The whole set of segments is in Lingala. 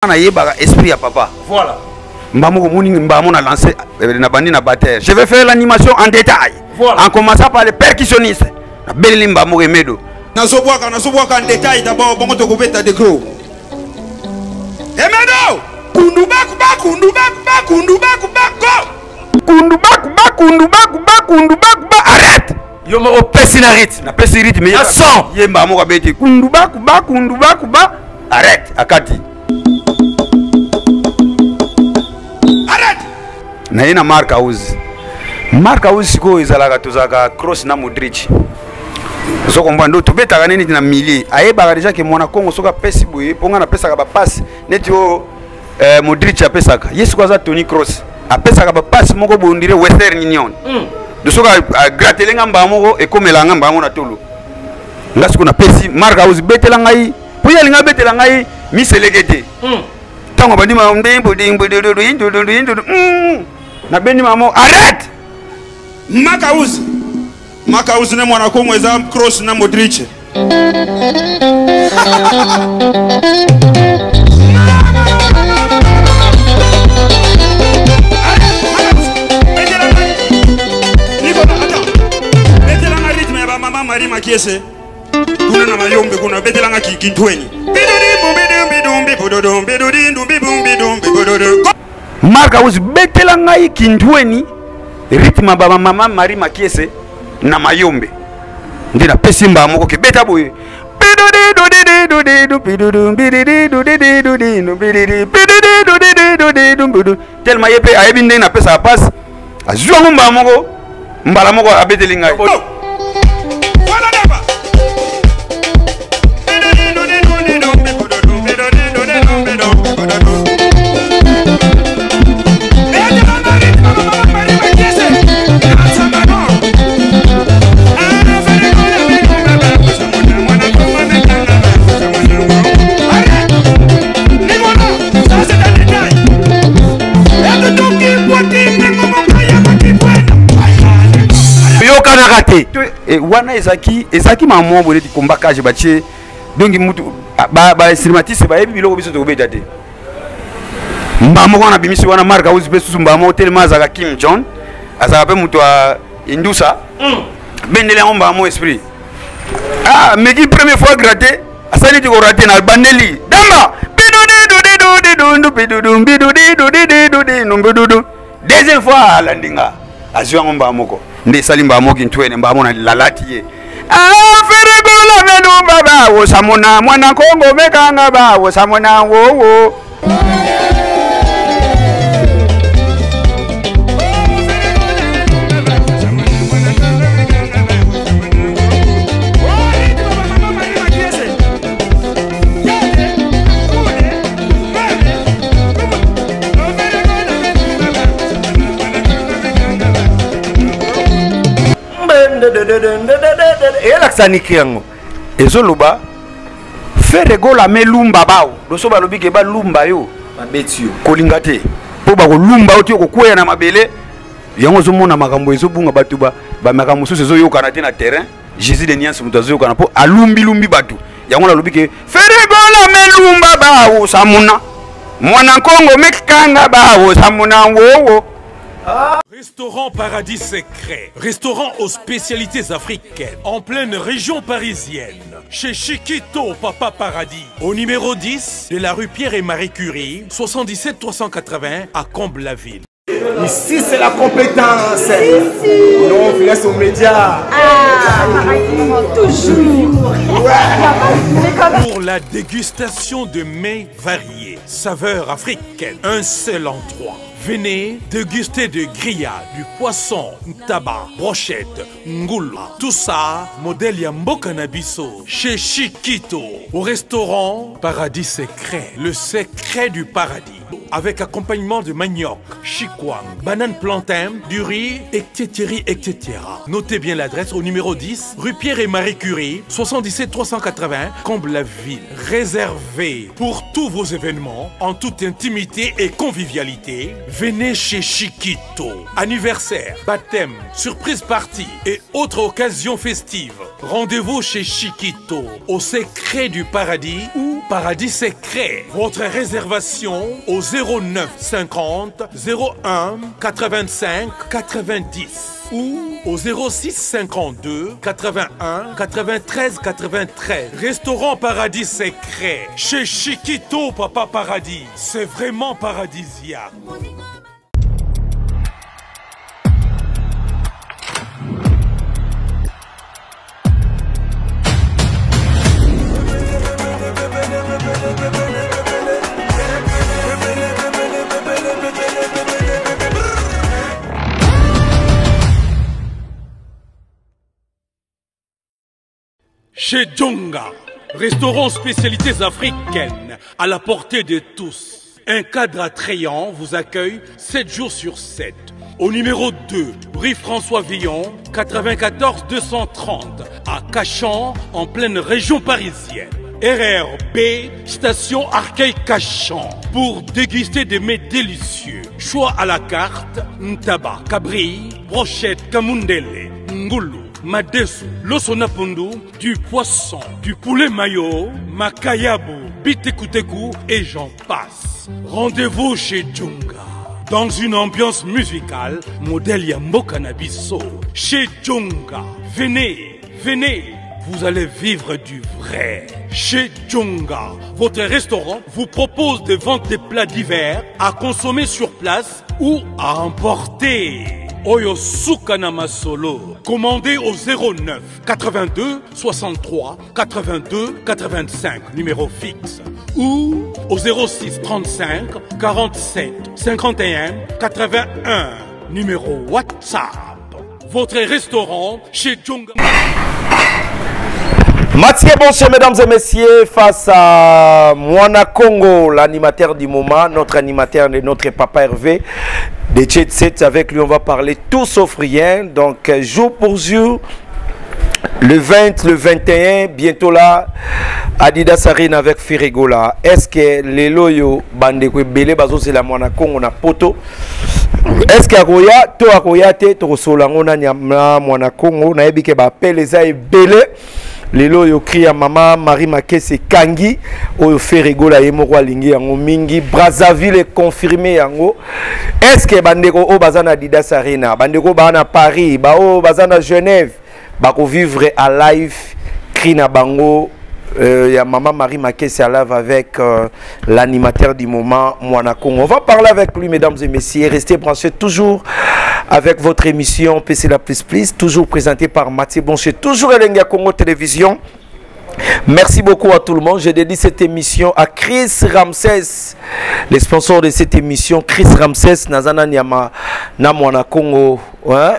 On a esprit à papa. Voilà. A lancé na bataille. Je vais faire l'animation en détail. Voilà. En commençant par les percussionnistes. Beli Mbamou Emedo. Nazoboaka en détail d'abord bon to kubeta de gros. Emedo! Kundubaku ba kundubaku ba kundubaku ba go. Kundubaku ba kundubaku ba kundubaku ba arrête. Yo mo pesi na rythme. Na pesi rythme ya 100. Ye Mbamou ka beti kundubaku ba arrête akati. Na ina Mark House. Mark House siko izalaka tozaka cross na Modric. So kombando to beta kaneni na mili. Ayeba deja ke mwana Kongo soka pesi boye ponga na pesa ka ba pass neti o Modric apesaka. Yesu kwaza Tony Cross. Apesaka ba pass moko bondire Western Union. De soka gratelenga mbamoko ekomelanga mbamo na tolo. Ngasi ko na pesi Mark House betela ngai. Puya linga betela ngai miselekete. Tango bandi ma ndimbo na beni mamo arrête. Makaus ne mwana Kongo eza Cross na Modric. Betelanga rythme ya mama Marie Makiese. Kuna na mayombe kuna betelanga kintweni. Mark House betela ngai kindweni rythme ba mama Marie Makiese na mayombe ndina pesi mbamoko ke beta boye tellement yepe ayebi ndenge na pesa passe azwa mbamoko mbala moko abeteli ngai. Et wana ezaki maman boleti kombaka je batie donc mutu ba cinématiste ba yebi biloko biso to beta te mbamo wana bimisi wana Mark House pe susu mbamo tellement azaka Kim John azaka pe mutu a Indusa bendele on mbamo esprit mais qui première fois gratté asali ko raté na bandeli damba deuxième fois la ndinga azwa mbamo ko nde salimba moki ntwene mbamo na lalati ye ferego la menu baba wo samona mwana Kongo mekanga ba wo samona wo et l'accent kiango ezoloba ferego la melumba bao doso balobi ke ba lumba yo babetio kolinga te po ba ko lumba oti ko kwea na mabele yango zo mona makambo ezobunga batu ba makambo so zo yokana te na terrain Jésus de Niance mutu zo yokana po alumbi batu yango balobi ke ferego la melumba bao samuna mwana Kongo mekanga bao samuna wo. Restaurant Paradis Secret, restaurant aux spécialités africaines, en pleine région parisienne, chez Chiquito Papa Paradis, au numéro 10 de la rue Pierre et Marie Curie, 77 380 à Comble-la-Ville. Ici c'est la compétence. Non, on laisse aux médias. Toujours. Pour la dégustation de mets variés, saveurs africaines, un seul endroit. Venez déguster de grillades, du poisson, tabac, brochette, ngoula. Tout ça, modèle Yambo Canabiso, chez Chiquito, au restaurant Paradis Secret, le secret du paradis, avec accompagnement de manioc, chikwang, banane plantain, du riz, etc., etc. Notez bien l'adresse au numéro 10, rue Pierre et Marie Curie, 77 380, Comble-la-Ville. Réservé pour tous vos événements, en toute intimité et convivialité, venez chez Chiquito. Anniversaire, baptême, surprise party et autres occasions festives. Rendez-vous chez Chiquito, au secret du paradis ou paradis secret. Votre réservation au 09 50 01 85 90 ou au 06 52 81 93 93. Restaurant Paradis Secret. Chez Chiquito, Papa Paradis. C'est vraiment paradisiaque. Chez Djonga, restaurant spécialités africaines, à la portée de tous. Un cadre attrayant vous accueille 7 jours sur 7. Au numéro 2, rue François Villon, 94 230, à Cachan, en pleine région parisienne. RRB, station Arcueil-Cachan, pour déguster des mets délicieux. Choix à la carte, ntaba, cabri, brochette, kamundele, ngoulou, madesu, losonapundu, du poisson, du poulet mayo, makayabu, bitekuteku et j'en passe. Rendez-vous chez Djonga, dans une ambiance musicale, modèle Yambo Cannabiso. Chez Djonga, venez, venez, vous allez vivre du vrai. Chez Djonga, votre restaurant vous propose de vendre des plats divers à consommer sur place ou à emporter. Oyo Sukana Masolo. Commandez au 09 82 63 82 85, numéro fixe. Ou au 06 35 47 51 81, numéro WhatsApp. Votre restaurant chez Djonga. Mathieu Boncher, mesdames et messieurs, face à Mwana Congo, l'animateur du moment, notre animateur de notre papa Hervé, de Jet Set. Avec lui, on va parler tout sauf rien. Donc, jour pour jour, le 20, le 21, bientôt là, Adidas Arena avec Firigola. Est-ce que les loyaux, bandeko belé, bazo c'est la Mwana Congo, on a poto? Est-ce que Akoya, to Akoya te, to Solango na nyamna Mwana Congo, na ebike ba peleza e belé? Lelo yo cria maman Marie Makese Kangi oyo Firigola yemoko alingi yango mingi. Brazzaville est confirmé yango. Est-ce que bandeko o bazana Adidas Arena, bandeko bana Paris, ba o bazana Genève, bako vivre à live Krina Bango ya maman Marie Makese à live avec l'animateur du moment Mwana Congo. On va parler avec lui, mesdames et messieurs. Restez branchés toujours avec votre émission PC La Plus Plus, toujours présentée par Mathieu Boncher, toujours Elenga Congo Télévision. Merci beaucoup à tout le monde. Je dédie cette émission à Chris Ramsès, les sponsors de cette émission. Chris Ramsès, Nazana Nyama, na Mwana Congo,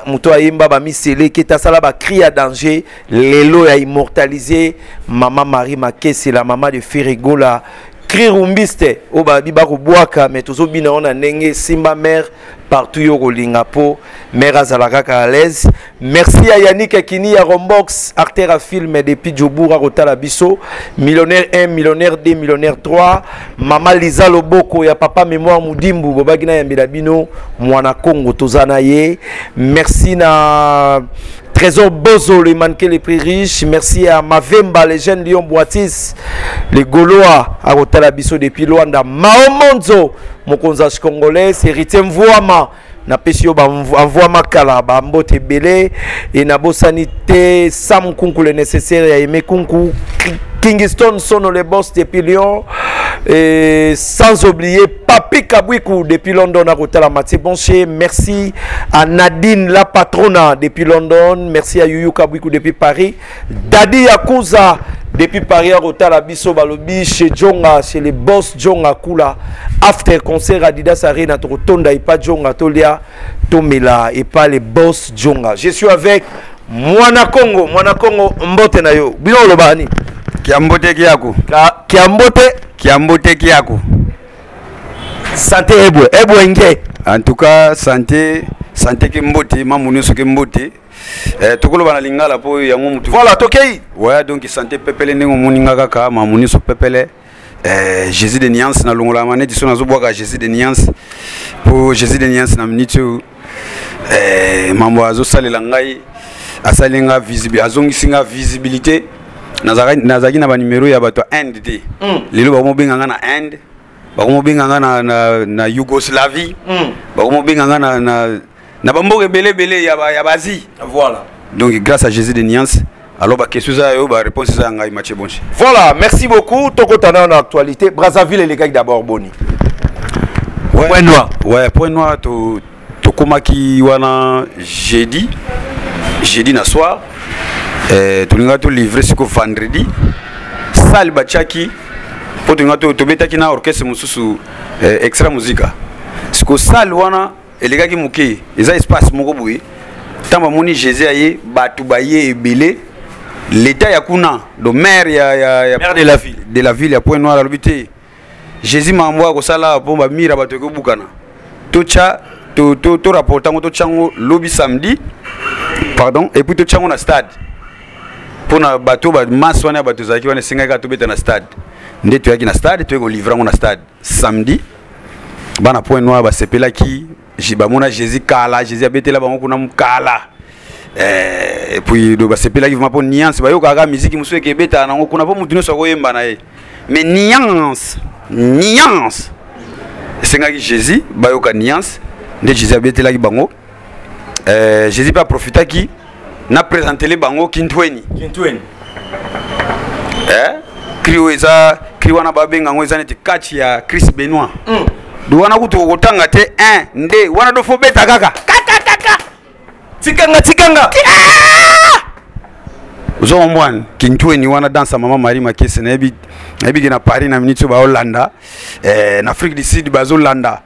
Muto Ayimba Bamisele, qui est à Salaba, cri à danger, Lelo a immortalisé Maman Marie Makese, la maman de Firigola. Cri Rumbiste, Oba Bibako Boaka, mais tous bina on a nenge Simba mère partout yo Lingapo, mère Azalaka à l'aise. Merci à Yannick Akini à Rombox, acteur à film depuis Djoboura Rotala Bisso, millionnaire 1, millionnaire 2, millionnaire 3, maman Lisa Loboko, ya papa mémoire Moudimbu, Bobagina Yambidabino, Mwana Congo Tozanaye. Merci na Trésor Bozo, les manqués les prix riches. Merci à Mavemba, les jeunes Lyon Boitis, les Gaulois à Rotala Bisso depuis Luanda, Maomonzo, Mokonzach congolais, héritier Mvouama. Na pesio ba envoie makala ba mbote belé et na bosanité sam kunku le nécessaire ya aimé kunku Kingston sono les boss depuis Lyon et sans oublier Papi Kabwiku depuis London à Rotala Mathieu Boncher. Merci à Nadine la patrona depuis London. Merci à Yuyu Kabwiku depuis Paris. Dadi Yakuza depuis Paris à Rotala Bisso Balobi chez Djonga, chez les boss Djonga Kula. After concert Adidas Arena Toronda et pas Djonga Tolia Tomela et pas les boss Djonga. Je suis avec Mwana Congo Mbote na yo. Bino lobani. Kiambote Kiaku. Kiambote Kiambote Kiaku. Santé Ebwe. Ebwe Nge. En tout cas, santé qui mbote, mamouné ce qui mbote. Tokolo bana lingala po yango mutu. Voilà, tokei. Ouais, donc santé pepele ndenge moninga kaka mamouné so pepele. Jésus de Niance na longola maneti so nazo boka Jésus de Niance. Po Jésus de Niance na minitu mambo azo salela ngai asalenga visibilité azongisinga visibilité nazaki na ba numéro ya bato NDT. Lelo ba mo benga na Inde. Bakomo benga na Yougoslavie. Bakomo benga na bamboke belé ya bazi. Voilà. Donc grâce à Jésus de Niance, alors ba question ça yo ba réponse ça ngai match bon. Voilà, merci beaucoup. Toko tana en actualité, Brazzaville et les gars d'abord boni. Ouais, point noir. Ouais, point noir to komaki wana jeudi na soir. Tulinga to livrer ce vendredi. Salle bachaki pour tu betaki na orchestre mususu extra musica. Ce que salle wana elega ki muke eza espace moko boye tamba moni Jésus aye batu baye ebele l'état ya kuna do maire ya maire de la ville ya Point Noir lobité Jésus mamwa ko sala po ba mira batu ko bukana tocha to rapportango to chango lobby samedi pardon et puis to chango na stade pour na bato ba masse wana bato zaki wana singa ka to beta na stade ndeto yaki na stade to ko livrer ngo na stade samedi bana Point Noir ba sepela ki jibamona Jésus kala Jésus abetela bango kuna mukala et puis do ba sepela ki vraiment nuance ba yo kaka musique musu ke beta nango kuna po mutu no so koyemba na ye mais nuance singa ki Jésus ba yo ka nuance nde Jésus abetela ki bango Jésus pas profita ki na présenter les bango Kintweni kriwa na babenga ngo ezaneti catch ya Chris Benoit do wana kutu kotanga te nde wana do fo beta kaka tikanga uzo mwana Kintweni wana dansa mama Marie Makese na ebi na Paris na minute ba Hollanda na Afrique du Sud ba Hollanda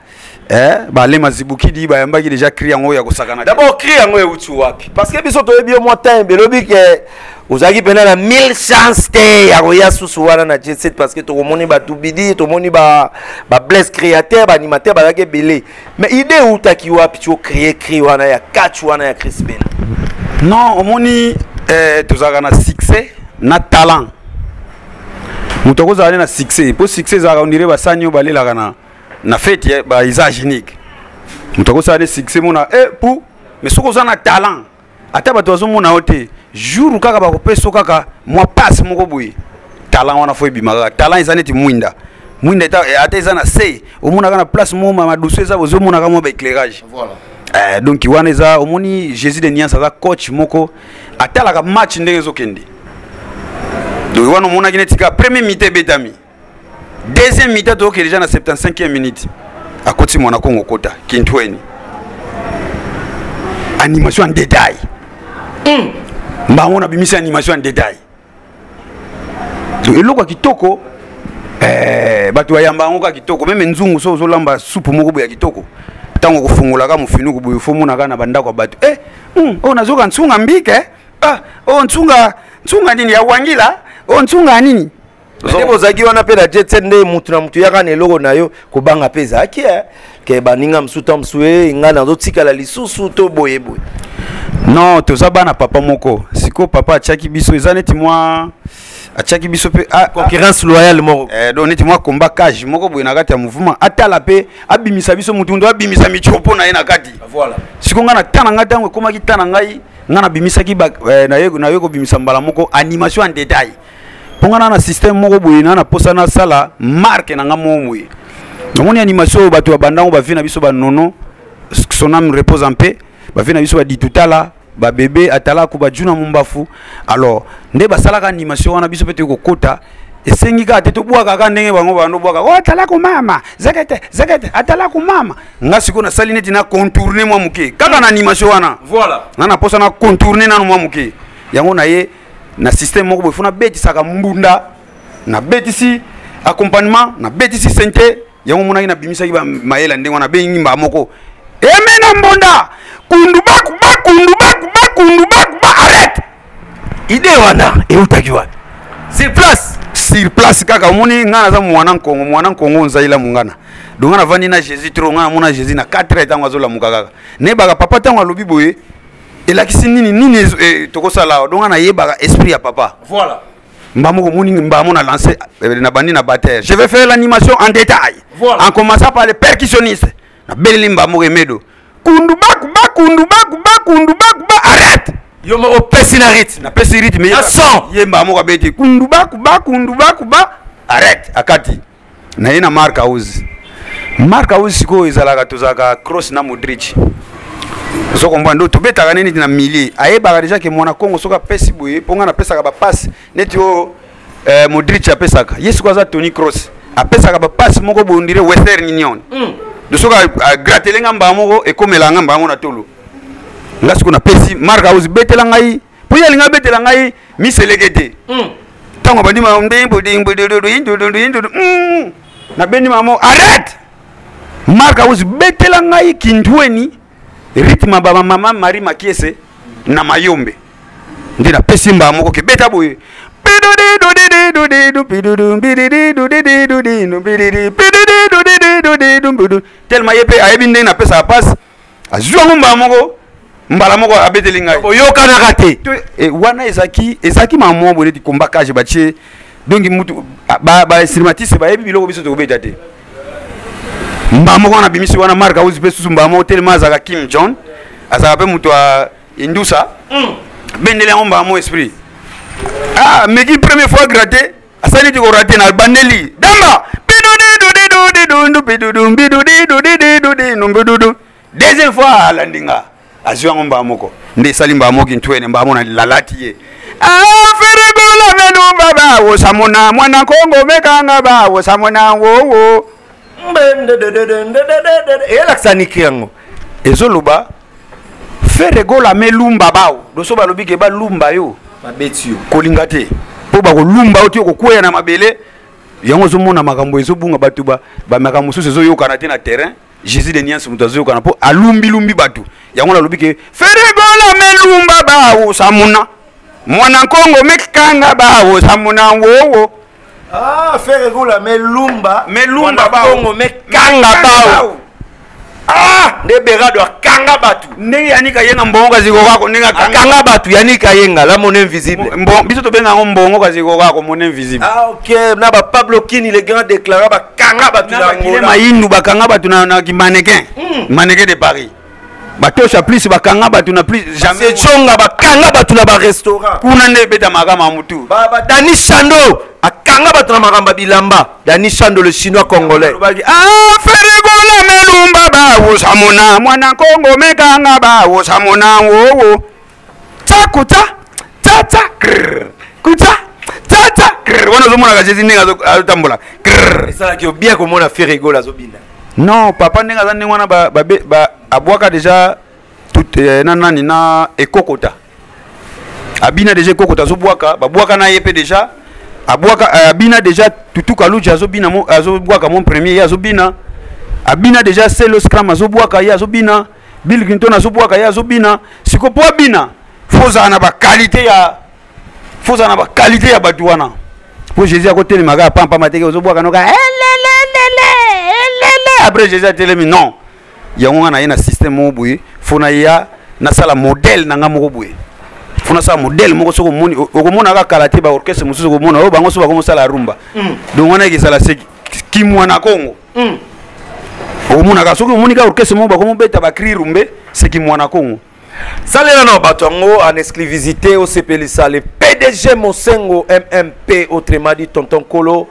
ba lema zibukidi ba yambaki déjà crier ngo ya kosakana d'abord crier ngo euti wapi parce que biso to ebio mo temps belobi ke ozaki pena na 1000 chance te ya roya susu wana na Jet Set parce que to moni ba tubidi to moni ba bless créateur ba animateur ba ke belé mais idée utaki wapi tu crier wana ya catch wana ya Chris Ben non omoni tozaka na succès na talent mutoko za na succès pour succès za on dirait ba sanyo balela kana na fête ba usage unique mutoko sa de succès mona pour mais soko za na talent ata ba tozo mona ote jour kaka ba kopeso kaka moi passe moko boye talent wana fo bimaka talent izaneti mwinda ata izana se omona kana place moma maduso eza bozo mona kama ba éclairage voilà donc wana eza omoni Jésus de Niance za coach moko atala ka match ndenge zokende donc wana mona kinetika premier mi-temps betami deuxième mi-temps to déjà na 75e minute akoti mwana Kongo kota Kintweni animation en détail mbango na bimisa animation en détail donc eloko kitoko bato yamba ngo ka kitoko même nzungu so zolamba soupe moko boya kitoko tango kufungula ka mufinu kubuyo fomu na kana banda kwa bato nazoka nsunga mbike nsunga nini ya wangila nsunga nini Ndebo zaki wana pe na Jet Set nde mutu na mutu yaka ne logo nayo ko banga peza aki ke baninga msuta msue ngana zo tika la lisusu to boye non toza bana papa moko siko papa achaki biso ezaneti moi achaki biso pe concurrence loyale moko donc neti moi combat cage moko boye na kati ya mouvement atala pe abimisa biso mutu ndo abimisa michopo na ye na kati voilà siko ngana tana ngata ngo komaki tana ngai ngana bimisaki na yeko bimisa mbala moko animation en détail pongana na système moko boye na posa na sala marque na ngamo moye nomoni animation bato ba bandango ba vina biso ba nono son âme repose en paix ba vina biso ba ditutala ba bébé atala ko ba juna mumbafu alors nde ba sala ka animation wana biso pete ko kota esengi ka te to bwaka ka ndenge bango bando bwaka atala ko mama zakete atala ko mama ngasi ko na salineti na contourner moi muke kaka na animation wana voilà na posa na contourner na moi muke yango na ye na système moko bofuna beti saka mbunda na beti si accompagnement na beti si santé yango mona na bimisa ki ba mayela ndenge wana bengi mba moko emena mbonda kundu ba arrête idée wana et utaki wapi sur place sur place kaka omoni nga naza mwana nkongo nzaila mungana donc nga navandi na Jésus trop nga namona Jésus na 4 ans tango azolamuka kaka nayebaka papa tango alobi boye elakisi nini tokosala donc nga nayebaka esprit ya papa voilà mbamoko moni mbamo na lancé na bandi na batteur je vais faire l'animation en détail voilà. En commençant par les percussionnistes na beleli mbamoko emedo kunduba arrête yo moko pesi na rythme na pesi rythme ya son yemba moko beti kunduba arrête akati na yena Mark House siko ezalaka tozaka Cross na Modric soko mbando tobetaka nini na mili ayebaka déjà ke mwana Congo soka pesi boye ponga na pesaka ba passe neti o Modric apesaka yesu kwa za Tony Cross apesaka ba passe moko bondire Western Union de soka gratelenga mbamoko ekomelanga mbango na tolo nga siko na pesi Mark House betela ngai po yalinga betela ngai miselekete tango bandi ma na bendi mamo arrête Mark House betela ngai kindweni rythme ba mama Marie Makiese na mayombe ndi na pesi mbamoko ke beta boye tellement yepe ayebi ndenge na pesa passe azwa mbamoko mbala moko abeteli ngai oyoka na raté wana ezaki mamo boye ti komba kaje batie donc mutu ba cinématiste ba yebi biloko biso to beta te mbamoko na bimisi wana Mark House pe susu mbamoko tellement azaka Kim John azaka pe mutu a indusa bendele mbamoko esprit mais qui première fois gratté asali ti ko raté na bandeli damba deuxième fois landinga azwa mbamoko nde sali mbamoko ntwene mbamona lalati ye ferego la menu baba wo samona mwana Kongo mekanga ba wo samona wo elaksani kiango ezoloba ferego la melumba bao doso balobi ke ba lumba yo babeti yo kolinga te po ba ko lumba oti ko koya na mabele yango zomona makambo ezobunga batu ba makambo susu ezoyokana te na terrain Jésus de Niance mutazo yokana po alumbi batu yango la lobi ke ferego la melumba bao samuna mwana Kongo mekanga bao samuna wo ferego la melumba bao Kongo mekanga bao nde berado akanga batu ndenge yanika yenga mbongo kaziko kako ndenge akanga batu yanika yenga la mon invisible biso to benga mbongo kaziko kako mon invisible OK na ba Pablo Kini le grand déclarant ba kanga batu na ngile mayindu bakanga batu na mannequin mannequin de Paris batosha plus bakanga batu na plus jamais chonga bakanga batu na ba restaurant kuna nde beta makama mutu ba Dani Chando akanga batu na makamba bilamba Dani Chando le chinois congolais ferego la melumba ba samona mwana Kongo mekanga ba samona wo takuta tata kuta tata wana zo mona ka Jésus ninga atambola ça qui bien comme on a fait rigoler azobina non papa ninga za ndengwana ba abwaka déjà tout nani na ekokota abina déjà ekokota zo bwaka ba bwaka na yepe déjà abwaka abina déjà tutu kaluja azobina mo azobwaka mon premier azobina abina déjà Selo Scram azobwaka ya azobina Bill Clinton azobwaka ya azobina sikopo abina foza na ba qualité ya batuana po Jésus akotelema ka pampa mateke azobwaka noka après Jésus atelemi non yango na yena système mo boye fona ya na sala modèle na nga moko boye fona sala modèle moko soko moni okomona ka kalate ba orchestre mususu okomona o bango so ba komosala rumba donc wana ki sala se ki mwana Kongo okomona ka soko moni ka orchestre mo ba komobeta ba cri rumbe c'est ki mwana Kongo salela na batongo en exclusivité au CPLSA le PDG Mosengo MMP autrement dit tonton Kolo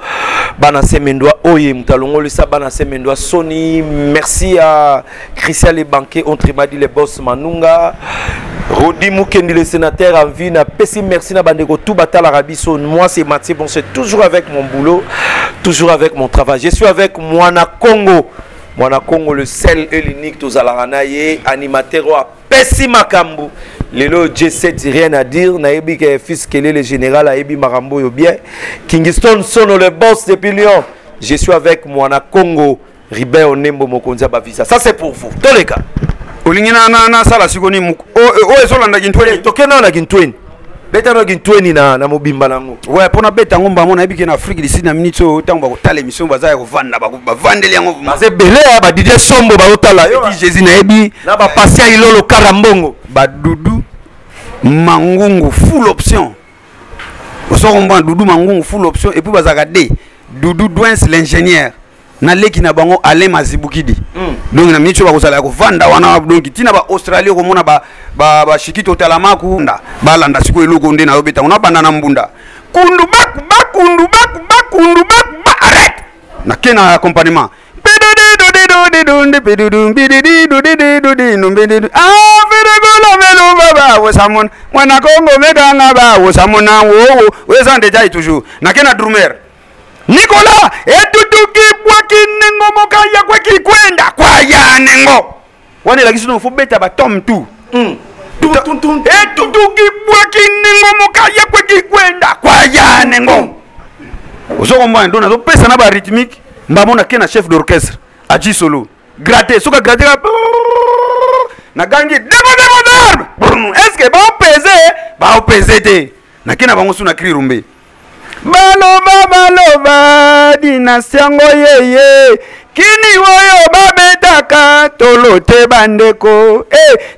bana semendwa oye mutalongo le sa bana semendwa Sony merci à Christian les banquiers autrement dit les boss Manunga Rodi Mukendi le sénateur en vie na pesi merci na bandeko tout batala rabiso moi c'est Mathieu bon c'est toujours avec mon boulot toujours avec mon travail je suis avec Mwana Congo le seul et l'unique Tozalanaye animateur à Pessi Makambu Lelo G7 rien à dire naebi que fils Kele le général Aebi Marambo yo bien Kingston Sono le boss depuis Lyon je suis avec Mwana Congo Ribé Onembo Mokonza Bavisa ça c'est pour vous tous les cas olingina na sala sikoni o esolanda kintweni tokena na kintweni beta no kintweni na mobimba nango ouais pona beta ngomba mona ebiki na Afrique du Sud na minute so tango ba kotala émission baza ya kovanda ba vandeli yango baze belé ba DJ Sombo ba otala yo Jésus na ebi na ba Passia Ilolo Karambongo ba Dudu Mangungu full option oso komba Dudu Mangungu full option et puis bazaka de Dudu Douins l'ingénieur na leki na bango Alain Mazibukidi donc na minute ba kozala ko vanda wana donc tina ba Australie ko mona ba shikito talamaku nda balanda siko eloko nde na obeta ona banda na mbunda kundu baku arrête na kena accompagnement Wosamon mwana Kongo meganga ba wosamona wo wezande jai toujours na kena drummer Nicolas etutuki bwaki nengo mokaya kwa kikwenda kwa ya nengo wane la kisu no fo beta ba tom tu etutuki bwaki nengo mokaya kwa kikwenda kwa ya nengo osoko mwa ndo nazo pesa na ba rythmique mbamona kena chef d'orchestre aji solo gratter soka gratter na gangi demo est-ce que ba pese te na kena bango suna kri rumbe baloba dina sango yeye kini woyo babetaka tolote bandeko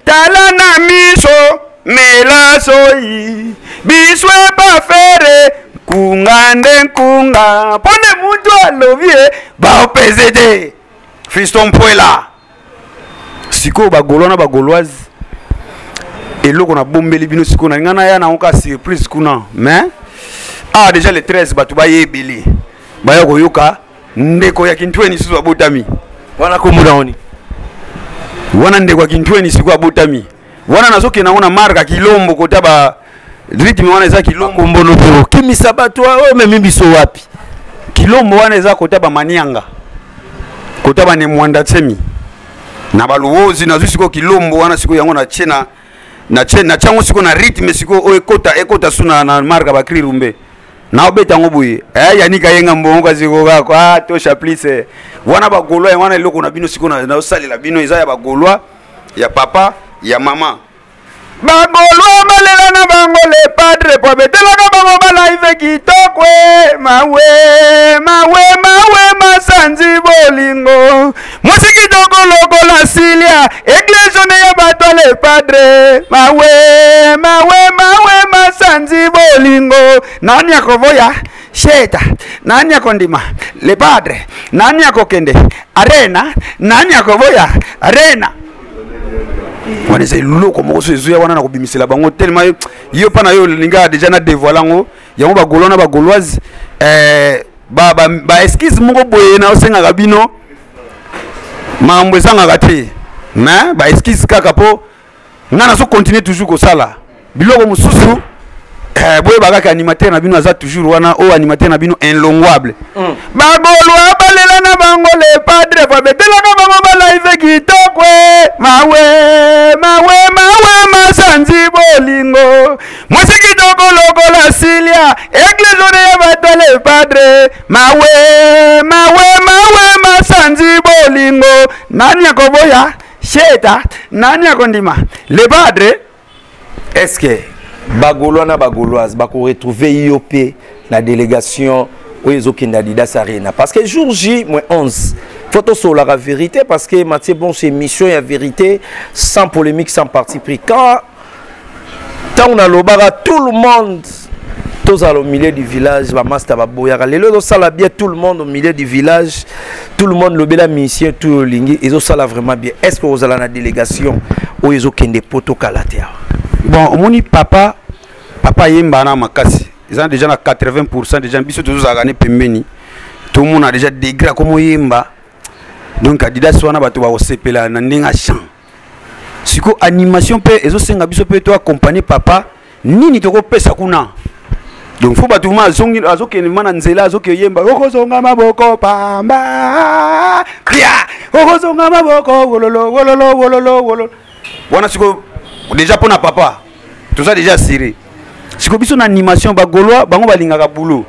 tala na miso mela soyi biswe bafere kungande kunga pone mutu alovie ba pese fiston poela siko bagolo na bagoloise eloko na bombeli bino siko na ngana ya na oka surprise kuna mais déjà les 13 batu ba yebeli ba yoko yoka ndeko ya kintweni sizo abotami wana komuna oni wana ndeko ya kintweni siko abotami wana nazoke naona marka kilombo kota ba rythme wana eza kilombo mbono pero kimisa batu o memi biso wapi kilombo wana eza kota ba manianga kota ba ne mwanda tsemi na baluozi na siko kilombo wana siko yango na chena na chango siko na rythme siko o ekota suna na marka ba krirumbe na obeta ngobuye yanika yenga mbongo ziko kako tosha please wana ba golwa wana eloko na bino siko na osalela bino eza ya ba golwa ya papa ya mama ba golwa balela na bango le padre po betela ka bango ba live kitokwe mawe masanzi bolingo musiki toko loko la silia église ne ya bato le padre mawe masanzi bolingo nani akovoya sheta nani akondima le padre nani akokende arena nani akovoya arena wana c'est loko moko so ezuya wana na kobimisela bango tellement yo pana yo linga déjà na dévoilango yango ba golona ba goloise ba esquisse moko boye na osenga kabino mambo esanga kate mais ba esquisse kaka po ngana so continuer toujours ko sala biloko mususu boye bakaka animateur na bino aza toujours wana o animateur na bino inlonguable ba golwa balela na bango le padre fa betela ka bango ba live kitokwe mawe masanzi bolingo musiki toko loko la silia église ode ya bato le padre mawe masanzi bolingo nani akoboya sheta nani akondima le padre est-ce que bagolois na bagoloise bako retrouver IOP la délégation oyezo Kendadidas Arena parce que jour J-11 photo sur la vérité parce que Mathieu bon c'est mission et vérité sans polémique sans parti pris quand on a l'obara tout le monde tous au milieu du village ba master ba boyara lelo do sala bien tout le monde au milieu du village tout le monde le bela mission tout lingi ils ont sala vraiment bien est-ce que vous allez la délégation oyezo kende poto kalatea bon omoni papa yemba na makasi ils ont déjà na 80% des gens biso toujours agane pembeni tout le monde a déjà degré comme yemba donc Adidas wana bato ba osepela na ndinga chant siko animation pe ezo senga biso pe to accompagner papa nini to ko pesa kuna donc faut bato ma zongi azoke mana nzela azoke yemba okozonga maboko pamba kria okozonga maboko wololo wana siko déjà pour na papa tout ça déjà serré siko biso na animation ba golwa bango balingaka boulot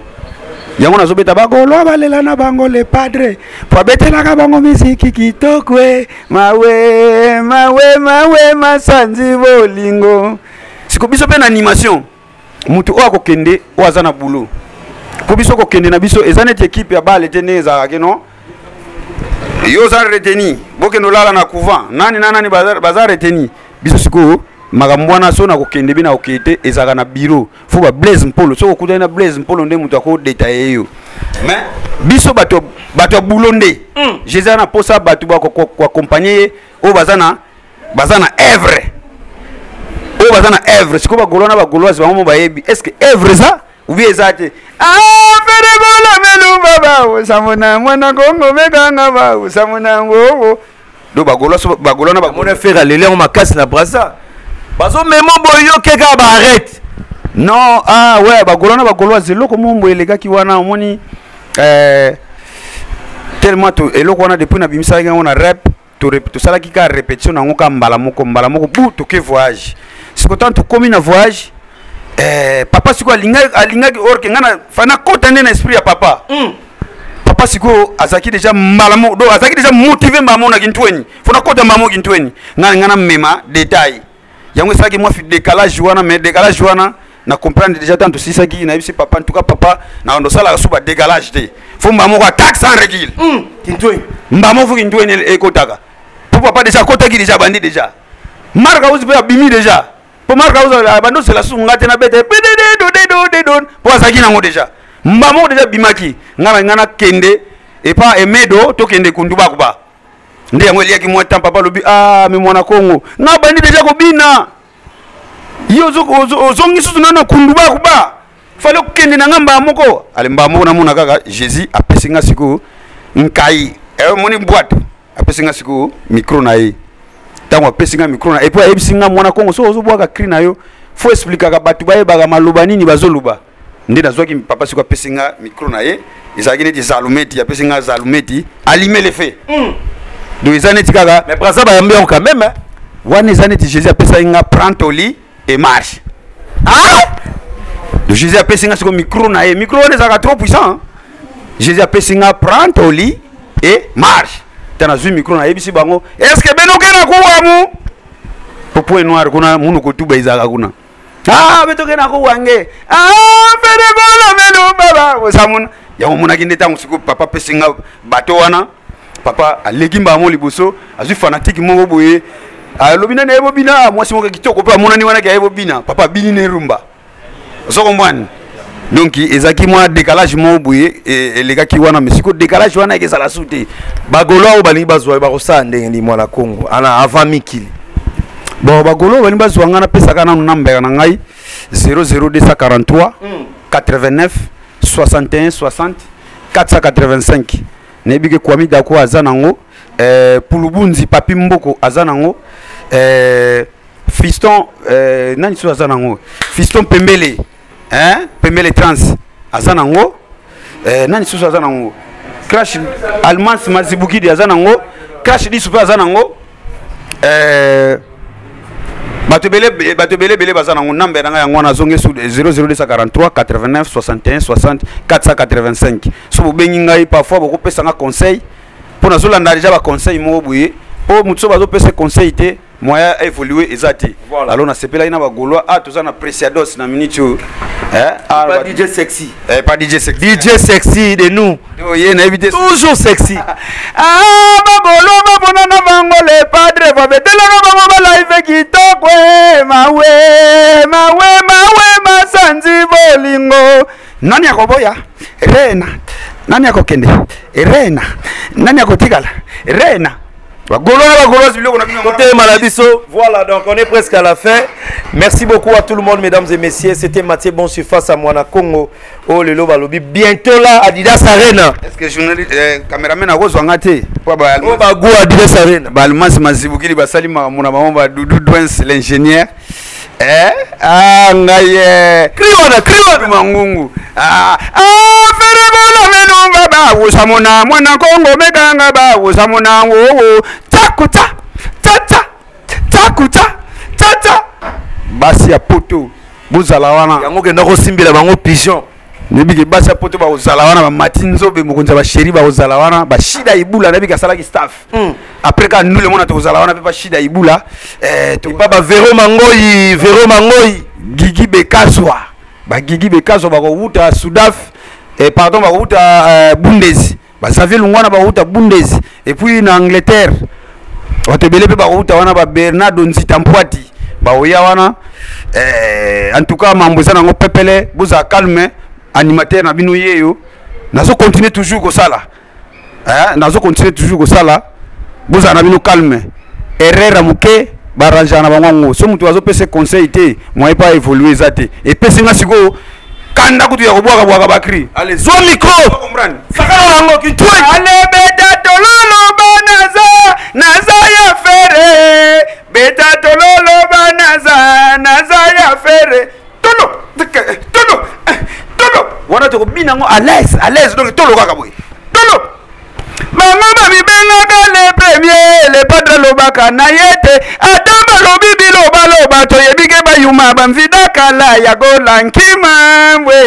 yango nazobeta ba golwa balela na bango le padre po betela ka bango misiki kitokwe mawe masanzi bolingo siko biso pe na animation mutu oyo akokende oyo aza na boulot po biso kokende na biso eza neti équipe ya bale te nde ezalaki no yo oza reteni bokende olala na couvent nani na nani baza reteni biso sikoyo makambo wana so na kokende bino okende te ezalaka na bureau fo ba Blaise Mpolo so kokutani na Blaise Mpolo nde mutu akodetaye yo mais biso bato ya boulot nde jésus na posa bato bakoakompagne ye oyo baza na œuvre oyo baza na œuvre sikoyo bagolo na bagoloise bango mo bayebi est ce que œuvre eza ubi eza te feregola melumba baosamona mwana kongo mekanga baosamona ngowo do bagolo na bagolo faire alele yango makasi na brasa bazo memo boyo keka baarrête non ouais bagolo na bagoloise eloko mombo elekaki wana omoni tellement eloko wana depuis na bimisaki yango na rep tosalaki ka répétition nango ka mbala moko bu toke voyage sikoyo tokomi na voyage papa siko alingaki orke ngana fana kota nde na esprit ya papa papa siko azaki déjà malamo do azaki déjà motivé mbamo na kintweni fona kota mbamo kintweni ngana mema détail yango esaki moi décalage wana mais décalage wana na comprendre déjà tant tosisaki na yebisi papa en tout cas papa na ndo sala suba décalage te fo mbamo ko attaque sans recul kintweni mbamo fo kintweni ekotaka po papa déjà kotaki déjà bandi déjà marka uzi pe bimi déjà po marka uzi bando c'est la sunga te na bete do po azaki nango déjà mbamo déjà bimaki ngana kende et pas emedo to kende kunduba kuba nde yango eliaki moi tant papa lobi mais mwana kongo nga bandi déjà ko bina yo zongi susu nana kunduba kuba fallait kende na ngamba moko ale mbamo na mona kaka Jésus apesinga siko nkai moni boîte apesinga siko micro na ye tango apesinga micro na et puis ebisinga mwana kongo so ozobwaka cri na yo faut expliquer ka batu bayebaka maloba nini bazoluba nde nazwaki papa siko apesinga micro na ye ezalaki neti zalumeti apesinga zalumeti allumer les faits donc eza neti kaka mais brasa bayambi yango quand même wana eza neti Jésus apesaki nga prends ton lit et marche donc Jésus apesinga siko micro na ye micro wana ezalaka trop puissant Jésus apesaki nga prends ton lit et marche tana zui micro na yebisi bango est-ce que benoke na kuwamu popo noir kuna munu kotuba izaka kuna betoke na kuwange feregola melo baba samuna yango muna kinde tango siko papa pesinga bato wana papa aleki mbamo liboso azui fanatique moko boye alobina na yebo bina mwasi moko kitoko pe amona ni wana ka yebo bina papa bini ne rumba soko mbwani donc ezaki mwa décalage mo boye elekaki wana mesiko décalage wana ekezala sute bagolo oyo balingi bazwa bakosala ndenge ndi mwana kongo ana avant mikili bon bagolo oyo balingi bazwa nga napesaka nanu nambeka na ngai 00243 89 61 60 485 nayebi ke Kwami Dako aza nango Pulubunzi Papi Mboko aza nango Fiston nani so aza nango Fiston Pembele Pembele Trans aza nango nani so aza nango Crash Almans Mazibukidi aza nango Crash di super aza nango bato bele baza nango namba na yango na zonge sous 00243 89 61 60 485 so bobengi ngai parfois boko pesa nga conseil pour na zolanda déjà ba conseil mo boye po mutso bazo pesa conseil te moya évoluer ezati alors na sepela ina ba golo toza na Preciados na minute pas DJ sexy pas DJ sexy DJ sexy de nous yé na éviter toujours sexy ba golo ba bona na bango le padre va betela na bango ba live kitoko mawe sanzi bolingo nani akoboya rena nani akokende rena nani akotikala rena Côté Malabiso, voilà, donc on est presque à la fin. Merci beaucoup à tout le monde, mesdames et messieurs. C'était Mathieu Bonsu face à Mwana Kongo. Oh, le Lobalobi. Bientôt là, Adidas Arena. Est-ce que journaliste, caméraman a reçu un gâté? Oh, Bagou Adidas Arena. Balmas Mazibukili Basali Mamuna Mamba Doudou Douens, l'ingénieur. Ngaye. Kriwana Mangungu. Feregola melunga ba usamona Mwana Kongo meganga ba usamona wo takuta tata basi ya poto bozala wana yango kenda ko simbila bango pigeon nebiki basi ya poto ba ozala wana ba matinzobe mokonza ba sheri ba ozala wana ba shida ibula nebika salaki staff après ka nous le monde to ozala wana ba shida ibula to baba Vero Mangoyi Gigi Bekazwa bagigi bekazo bakouta Sudaf et pardon bakouta Bundes Xavier Lungwana bakouta Bundes et puis na Angleterre batebele pe bakouta wana ba Bernardo Nzita Mpwati baoya wana en tout cas mamboza nango pepele boza calme animateur na bino yeyo nazo continuer toujours ko sala nazo continuer toujours ko sala boza na bino calme erreur muke baranja na bango so mutu azo pese conseil te moi pas évoluer zate et pese nga siko kanda kutu ya kubwaka bwaka bakri allez zo micro comprendre sakala nango kitwe ale beta tololo naza ya fere beta tololo naza ya fere tolo wana to bina ngo à l'aise donc tolo kaka boy tolo mama babi benga le premier le padre lobaka na yete adama lobi biloba to yebike bayuma bamvida kala ya golankimamwe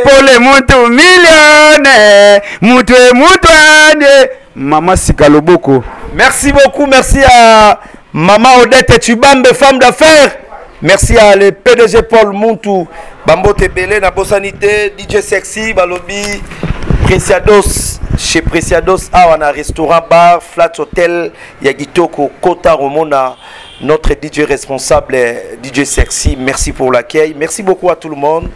pole mutu millionnaire mutwane mama Sikaloboko. Merci beaucoup, merci à Maman Odette Tubambe, femme d'affaires. Merci à le PDG Paul Muntu, Bambo Tebele, Nabo Sanité, DJ Sexy, Balobi, Preciados, chez Preciados, on a un restaurant, bar, flat hotel, Yagitoko, Kota Romona, notre DJ responsable, DJ Sexy. Merci pour l'accueil. Merci beaucoup à tout le monde.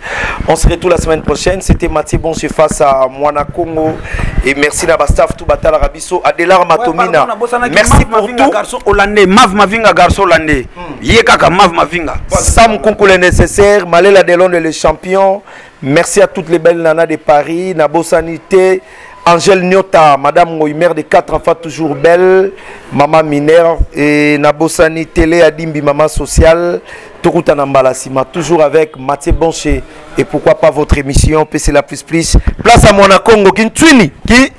On se retrouve la semaine prochaine. C'était Mathieu Bonche face à Moana Congo. Et merci à Bastaf Toubatala Rabiso, Adelar Matomina. Merci pour tout. Garçon hollandais, Mav Mavinga, garçon hollandais. Yekaka Mav Mavinga. Sam Konko le nécessaire, Malela Delon le champion. Merci à toutes les belles nanas de Paris, Nabo Sanité, Angèle Nyota, Madame Ngoïmer de 4 enfants toujours belle, Maman Minère et Nabo Sanité, Léa Dimbi, Maman Sociale, Toruta Nambalasima, toujours avec Mathieu Bonché et pourquoi pas votre émission PC la plus. Place à Moana Congo, Kintwini, qui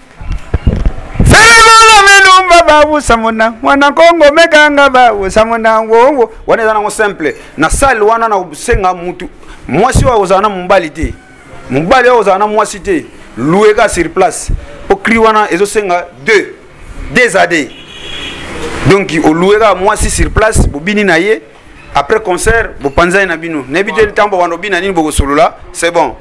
samona wana Kongo mekanga ba samona wo wana zana simple na sali wana na senga mutu mwasi wa ozana mumbali te mumbali wa ozana mwasi te loueka sur place au cri wana ezo senga deux AD donc au loueka mwasi sur place bobini na ye après concert bo panza na bino nebite tambo wana bina nini boko solola c'est bon.